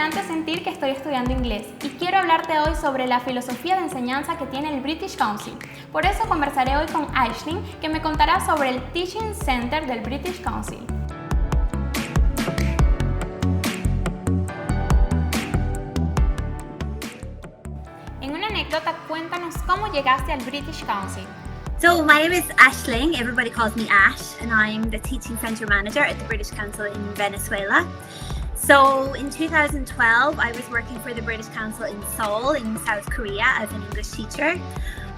emocionante sentir que estoy estudiando inglés y quiero hablarte hoy sobre la filosofía de enseñanza que tiene el British Council. Por eso conversaré hoy con Aishling, que me contará sobre el Teaching Center del British Council. En una anécdota, cuéntanos cómo llegaste al British Council. So my name is Aishling, everybody calls me Ash, and I'm the Teaching Centre Manager at the British Council in Venezuela. So in 2012, I was working for the British Council in Seoul in South Korea as an English teacher,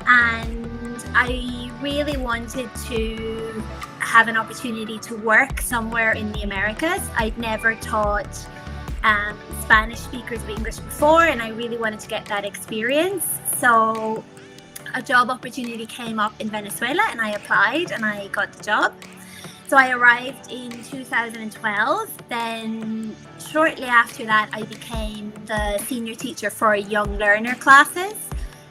and I really wanted to have an opportunity to work somewhere in the Americas. I'd never taught Spanish speakers of English before, and I really wanted to get that experience. So a job opportunity came up in Venezuela and I applied and I got the job. So I arrived in 2012. Then shortly after that, I became the senior teacher for young learner classes.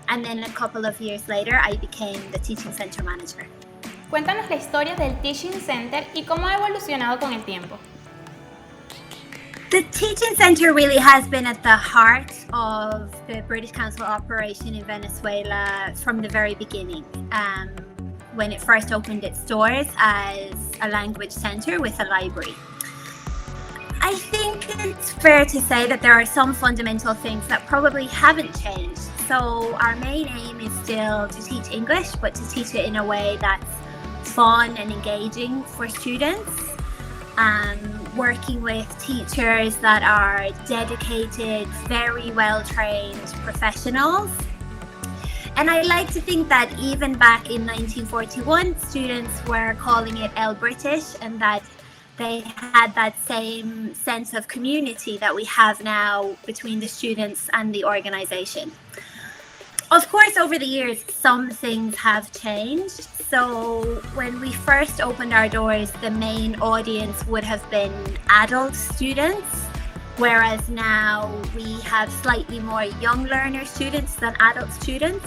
And then a couple of years later, I became the teaching center manager. Cuéntanos la historia del Teaching Center y cómo ha evolucionado con el tiempo. The Teaching Centre really has been at the heart of the British Council operation in Venezuela from the very beginning, when it first opened its doors as a language centre with a library. I think it's fair to say that there are some fundamental things that probably haven't changed. So our main aim is still to teach English, but to teach it in a way that's fun and engaging for students. Working with teachers that are dedicated, very well-trained professionals. And I like to think that even back in 1941, students were calling it El British, and that they had that same sense of community that we have now between the students and the organization. Of course, over the years, some things have changed. So when we first opened our doors, the main audience would have been adult students, whereas now we have slightly more young learner students than adult students.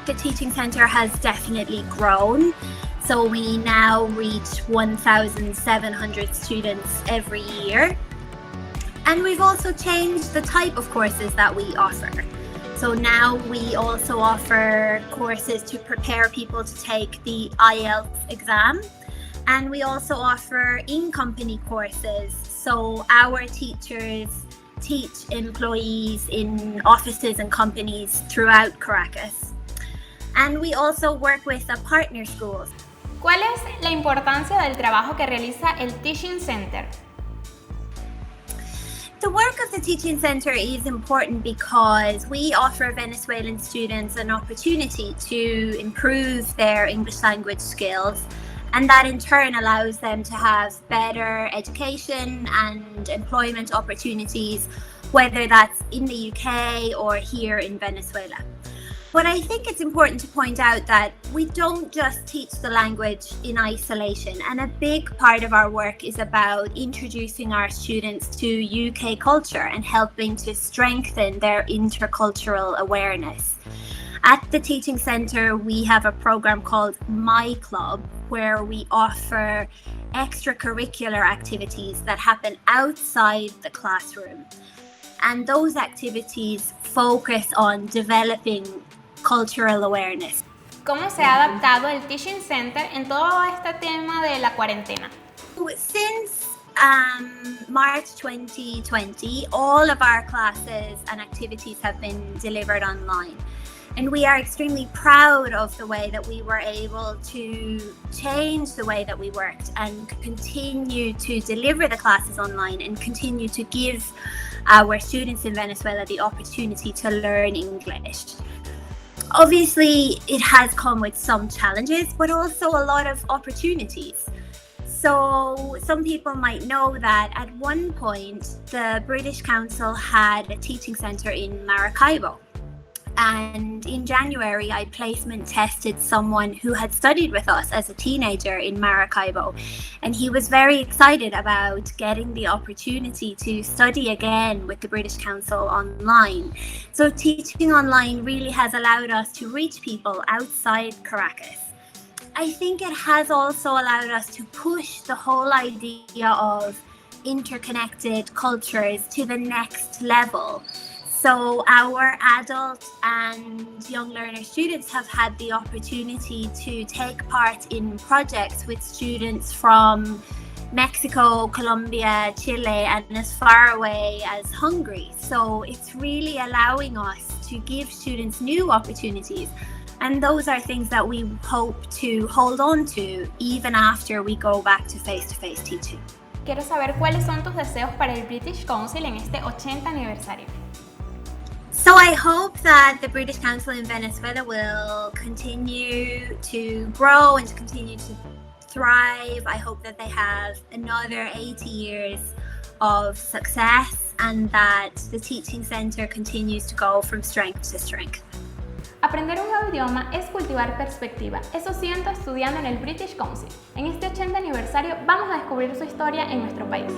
The Teaching Centre has definitely grown. So we now reach 1,700 students every year. And we've also changed the type of courses that we offer. So now we also offer courses to prepare people to take the IELTS exam. And we also offer in-company courses. So our teachers teach employees in offices and companies throughout Caracas. And we also work with the partner schools. ¿Cuál es la importancia del trabajo que realiza el Teaching Center? The work of the Teaching Centre is important because we offer Venezuelan students an opportunity to improve their English language skills, and that in turn allows them to have better education and employment opportunities, whether that's in the UK or here in Venezuela. But I think it's important to point out that we don't just teach the language in isolation, and a big part of our work is about introducing our students to UK culture and helping to strengthen their intercultural awareness. At the Teaching Centre, we have a program called My Club, where we offer extracurricular activities that happen outside the classroom. And those activities focus on developing cultural awareness. ¿Cómo se ha adaptado el Teaching Center en todo este tema de la cuarentena? Since March 2020, all of our classes and activities have been delivered online. And we are extremely proud of the way that we were able to change the way that we worked and continue to deliver the classes online and continue to give our students in Venezuela the opportunity to learn English. Obviously, it has come with some challenges, but also a lot of opportunities. So some people might know that at one point, the British Council had a teaching centre in Maracaibo. And in January, I placement tested someone who had studied with us as a teenager in Maracaibo. And he was very excited about getting the opportunity to study again with the British Council online. So teaching online really has allowed us to reach people outside Caracas. I think it has also allowed us to push the whole idea of interconnected cultures to the next level. So our adult and young learner students have had the opportunity to take part in projects with students from Mexico, Colombia, Chile, and as far away as Hungary. So it's really allowing us to give students new opportunities. And those are things that we hope to hold on to even after we go back to face-to-face teaching. Quiero saber cuáles son tus deseos para el British Council en este 80 aniversario. So I hope that the British Council in Venezuela will continue to grow and to continue to thrive. I hope that they have another 80 years of success and that the teaching center continues to go from strength to strength. Aprender un nuevo idioma es cultivar perspectiva. Eso siento estudiando en el British Council. En este 80 aniversario vamos a descubrir su historia en nuestro país.